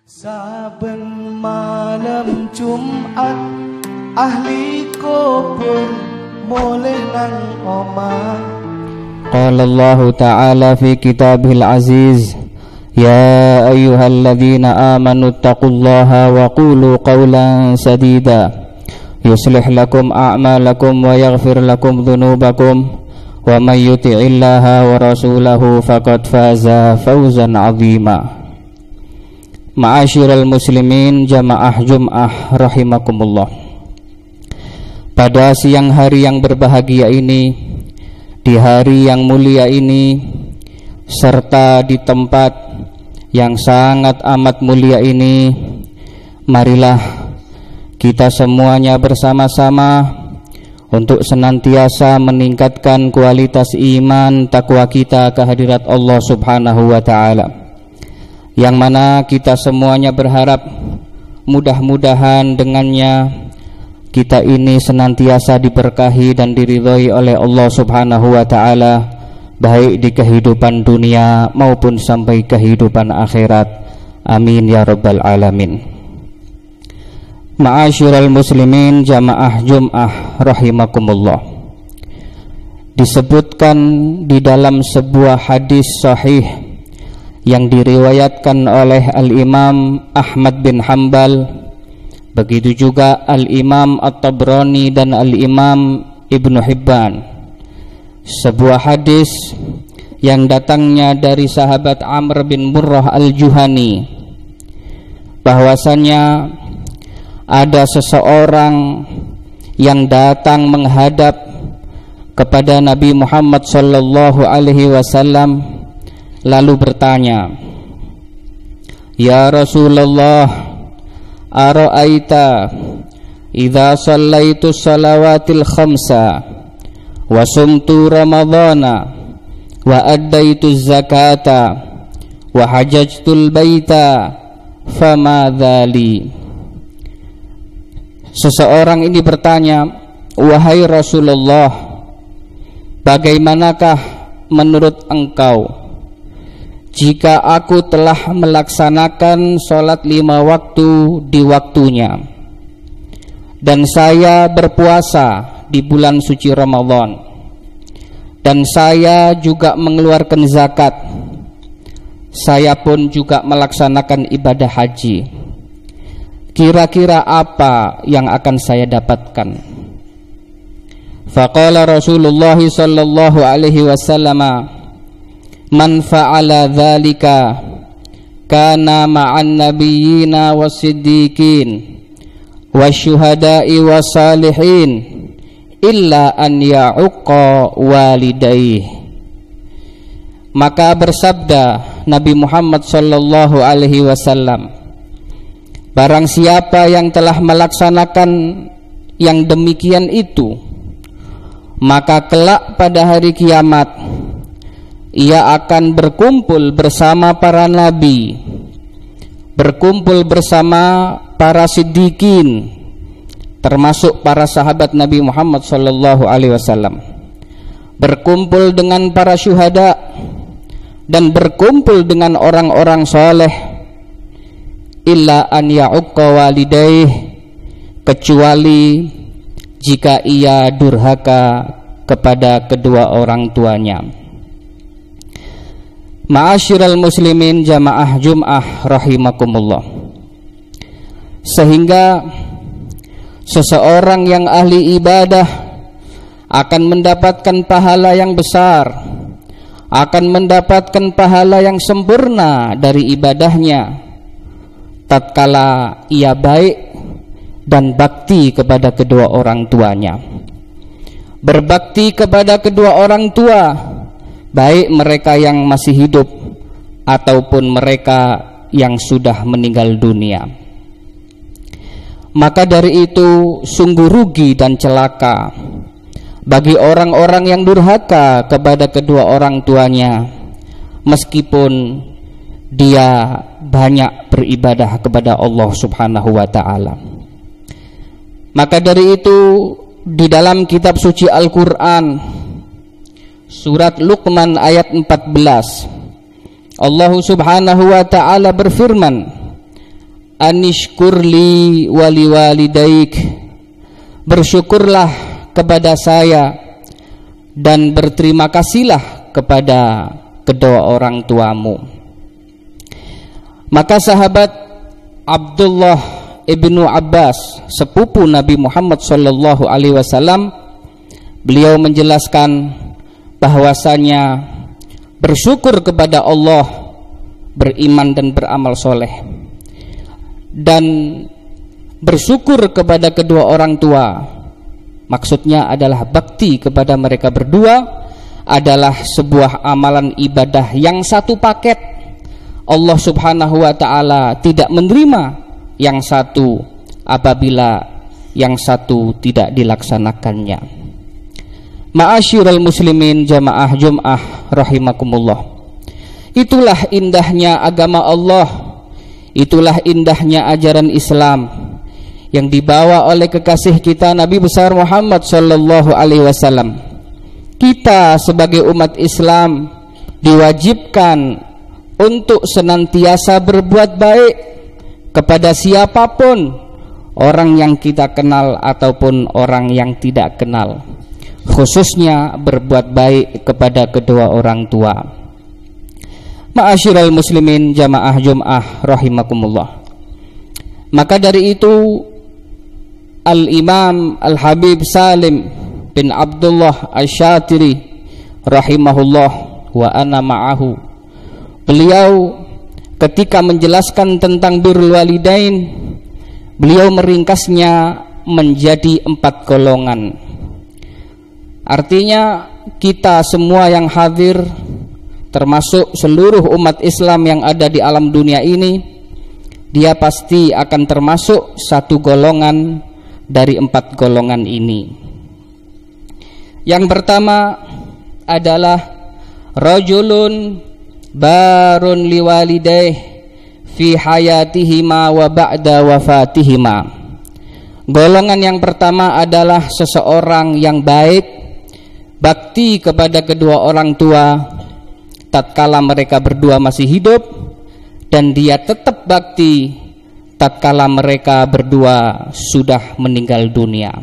Saben malam Jumat ahli kubur mulai nang omah. Qala Allah Ta'ala fi kitabihil aziz, ya ayyuhalladzina amanu taqullaha wa qulu qawlan sadida yuslih lakum a'malakum wa yaghfir lakum dhunubakum wa may yuti'illaha wa rasulahu faqad faza fawzan 'azima. Ma'asyiral muslimin jamaah Jum'ah rahimakumullah. Pada siang hari yang berbahagia ini, di hari yang mulia ini, serta di tempat yang sangat amat mulia ini, marilah kita semuanya bersama-sama untuk senantiasa meningkatkan kualitas iman takwa kita kehadirat Allah Subhanahu wa Ta'ala, yang mana kita semuanya berharap mudah-mudahan dengannya kita ini senantiasa diberkahi dan diridhoi oleh Allah Subhanahu wa Ta'ala, baik di kehidupan dunia maupun sampai kehidupan akhirat. Amin ya rabbal alamin. Ma'asyiral muslimin jamaah Jum'ah rahimakumullah. Disebutkan di dalam sebuah hadis sahih yang diriwayatkan oleh Al-Imam Ahmad bin Hanbal, begitu juga Al-Imam At-Tabrani dan Al-Imam Ibnu Hibban, sebuah hadis yang datangnya dari sahabat Amr bin Murrah Al-Juhani, bahwasannya ada seseorang yang datang menghadap kepada Nabi Muhammad sallallahu alaihi wasallam lalu bertanya, "Ya Rasulullah, ara'aita idza shallaitu shalawatil khamsa wa sumtu ramadhana wa addaitu zakata wa hajajtul baita fama dzali?" Seseorang ini bertanya, "Wahai Rasulullah, bagaimanakah menurut engkau jika aku telah melaksanakan sholat 5 waktu di waktunya, dan saya berpuasa di bulan suci Ramadan, dan saya juga mengeluarkan zakat, saya pun juga melaksanakan ibadah haji, kira-kira apa yang akan saya dapatkan?" Faqala Rasulullah sallallahu alaihi wasallam, "Man fa'ala dzalika kana ma'an nabiyyina was-siddiqin wasyuhada'i was-salihin illa an ya'uqqa walidayhi." Maka bersabda Nabi Muhammad sallallahu alaihi wasallam, barang siapa yang telah melaksanakan yang demikian itu, maka kelak pada hari kiamat ia akan berkumpul bersama para nabi, berkumpul bersama para siddiqin, termasuk para sahabat Nabi Muhammad sallallahu alaihi wasallam, berkumpul dengan para syuhada, dan berkumpul dengan orang-orang soleh, illa an ya'uqqa walidayh, kecuali jika ia durhaka kepada kedua orang tuanya. Ma'asyiral muslimin jamaah Jum'ah rahimakumullah. Sehingga seseorang yang ahli ibadah akan mendapatkan pahala yang besar, akan mendapatkan pahala yang sempurna dari ibadahnya tatkala ia baik dan bakti kepada kedua orang tuanya. Berbakti kepada kedua orang tua, baik mereka yang masih hidup ataupun mereka yang sudah meninggal dunia. Maka dari itu sungguh rugi dan celaka bagi orang-orang yang durhaka kepada kedua orang tuanya, meskipun dia banyak beribadah kepada Allah Subhanahu wa Ta'ala. Maka dari itu di dalam kitab suci Al-Quran surat Luqman ayat 14, Allah Subhanahu wa Ta'ala berfirman, anishkurli wali walidaik, bersyukurlah kepada saya dan berterima kasihlah kepada kedua orang tuamu. Maka sahabat Abdullah ibnu Abbas, sepupu Nabi Muhammad sallallahu alaihi wasallam, beliau menjelaskan bahwasanya bersyukur kepada Allah, beriman dan beramal soleh, dan bersyukur kepada kedua orang tua, maksudnya adalah bakti kepada mereka berdua, adalah sebuah amalan ibadah yang satu paket. Allah subhanahu wa ta'ala tidak menerima yang satu apabila yang satu tidak dilaksanakannya. Ma'asyiral muslimin jamaah Jum'ah rahimakumullah. Itulah indahnya agama Allah, itulah indahnya ajaran Islam yang dibawa oleh kekasih kita Nabi besar Muhammad sallallahu alaihi wasallam. Kita sebagai umat Islam diwajibkan untuk senantiasa berbuat baik kepada siapapun, orang yang kita kenal ataupun orang yang tidak kenal, khususnya berbuat baik kepada kedua orang tua. Ma'asyiral muslimin jamaah Jum'ah rahimakumullah. Maka dari itu Al-Imam Al-Habib Salim bin Abdullah Asy-Syatiri rahimahullah wa ana ma'ahu, beliau ketika menjelaskan tentang birrul walidain, beliau meringkasnya menjadi 4 golongan. Artinya kita semua yang hadir, termasuk seluruh umat Islam yang ada di alam dunia ini, dia pasti akan termasuk satu golongan dari 4 golongan ini. Yang pertama adalah rajulun barun liwalidayh fi hayatihima wa ba'da wafatihima. Golongan yang pertama adalah seseorang yang baik, bakti kepada kedua orang tua tatkala mereka berdua masih hidup, dan dia tetap bakti tatkala mereka berdua sudah meninggal dunia.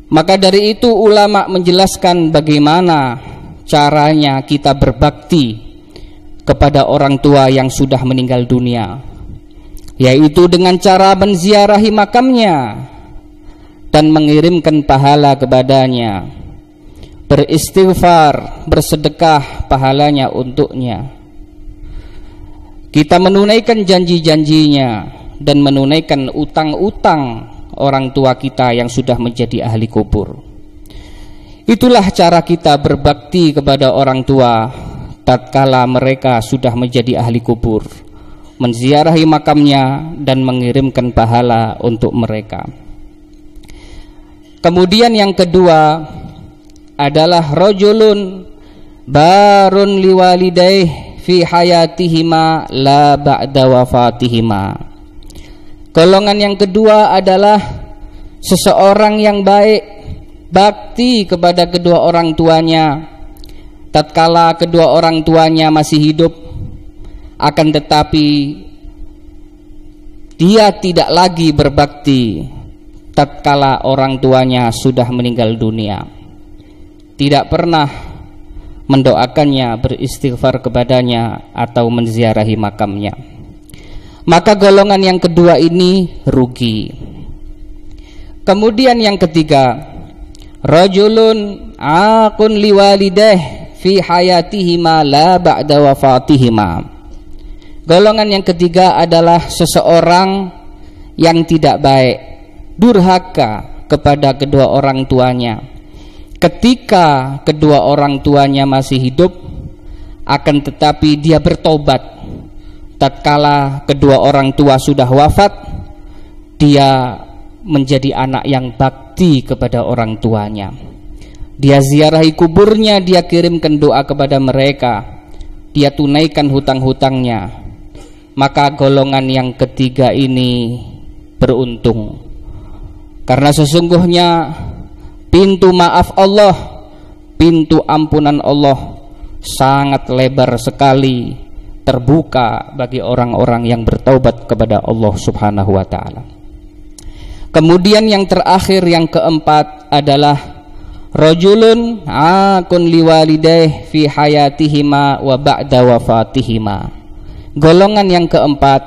Maka dari itu ulama menjelaskan bagaimana caranya kita berbakti kepada orang tua yang sudah meninggal dunia, yaitu dengan cara menziarahi makamnya dan mengirimkan pahala kepadanya, beristighfar, bersedekah pahalanya untuknya. Kita menunaikan janji-janjinya dan menunaikan utang-utang orang tua kita yang sudah menjadi ahli kubur. Itulah cara kita berbakti kepada orang tua tatkala mereka sudah menjadi ahli kubur, menziarahi makamnya dan mengirimkan pahala untuk mereka. Kemudian yang kedua adalah rajulun barun liwalidayh fi hayatihima la ba'da wafatihima. Golongan yang kedua adalah seseorang yang baik, bakti kepada kedua orang tuanya tatkala kedua orang tuanya masih hidup, akan tetapi dia tidak lagi berbakti tatkala orang tuanya sudah meninggal dunia, tidak pernah mendoakannya, beristighfar kepadanya atau menziarahi makamnya. Maka golongan yang kedua ini rugi. Kemudian yang ketiga, rajulun aqun liwalidayh fi hayatihima la ba'da wafatihima. Golongan yang ketiga adalah seseorang yang tidak baik, durhaka kepada kedua orang tuanya ketika kedua orang tuanya masih hidup, akan tetapi dia bertobat tatkala kedua orang tua sudah wafat. Dia menjadi anak yang bakti kepada orang tuanya, dia ziarahi kuburnya, dia kirimkan doa kepada mereka, dia tunaikan hutang-hutangnya. Maka golongan yang ketiga ini beruntung, karena sesungguhnya pintu maaf Allah, pintu ampunan Allah sangat lebar sekali terbuka bagi orang-orang yang bertaubat kepada Allah Subhanahu wa taala. Kemudian yang terakhir, yang keempat adalah rajulun akun liwalidayh fi hayatihima wa ba'da wafatihima. Golongan yang keempat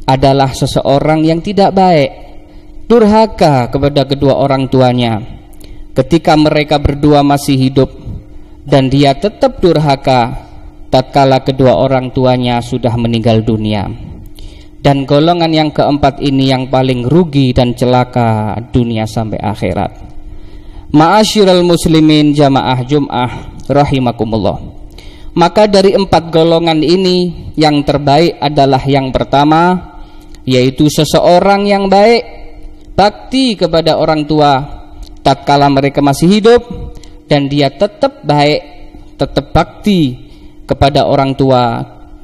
adalah seseorang yang tidak baik, durhaka kepada kedua orang tuanya ketika mereka berdua masih hidup, dan dia tetap durhaka tatkala kedua orang tuanya sudah meninggal dunia. Dan golongan yang keempat ini yang paling rugi dan celaka dunia sampai akhirat. Ma'asyiral muslimin jamaah Jum'ah rahimakumullah. Maka dari empat golongan ini, yang terbaik adalah yang pertama, yaitu seseorang yang baik, bakti kepada orang tua tatkala mereka masih hidup, dan dia tetap baik, tetap bakti kepada orang tua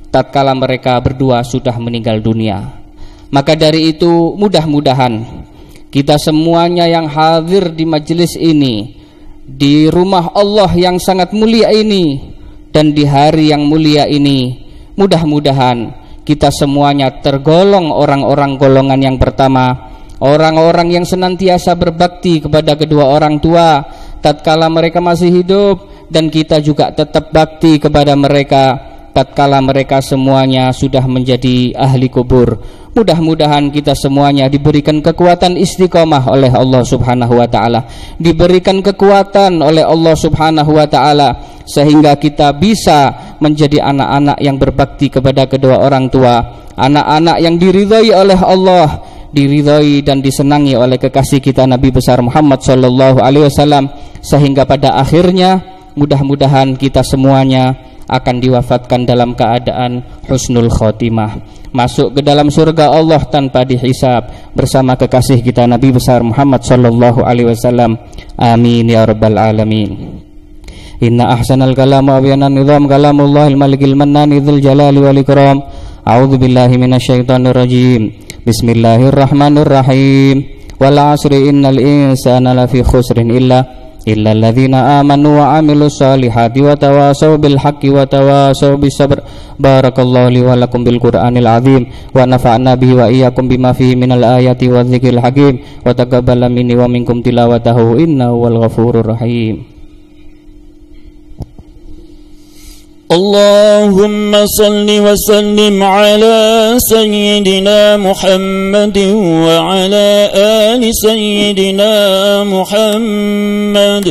tatkala mereka berdua sudah meninggal dunia. Maka dari itu, mudah-mudahan kita semuanya yang hadir di majelis ini, di rumah Allah yang sangat mulia ini, dan di hari yang mulia ini, mudah-mudahan kita semuanya tergolong orang-orang golongan yang pertama, orang-orang yang senantiasa berbakti kepada kedua orang tua tatkala mereka masih hidup, dan kita juga tetap bakti kepada mereka tatkala mereka semuanya sudah menjadi ahli kubur. Mudah-mudahan kita semuanya diberikan kekuatan istiqomah oleh Allah Subhanahu wa taala, diberikan kekuatan oleh Allah Subhanahu wa taala, sehingga kita bisa menjadi anak-anak yang berbakti kepada kedua orang tua, anak-anak yang diridhai oleh Allah, diridhai dan disenangi oleh kekasih kita Nabi besar Muhammad sallallahu alaihi wasallam, sehingga pada akhirnya mudah-mudahan kita semuanya akan diwafatkan dalam keadaan husnul khotimah, masuk ke dalam surga Allah tanpa dihisab bersama kekasih kita Nabi besar Muhammad sallallahu alaihi wasallam. Amin ya rabbal alamin. Inna ahsanal kalam wa abyanan nizam kalamullahil malikil mannan dzul jalali wal ikram. A'udzu billahi minasyaitonir rajim. Bismillahirrahmanirrahim. Wal 'asri innal insana lafi khusrin illa alladzina amanu wa amilus solihati wa tawasaw bil haqqi wa tawasaw bis sabr. Barakallahu li wa lakum bil Qur'anil azim wa nafa'na bihi wa iyyakum bima fihi minal ayati wa dzikril hakim wa taqabbal minni wa minkum tilawatahu innahu wal ghafurur rahim. اللهم صل وسلم على سيدنا محمد وعلى آل سيدنا محمد.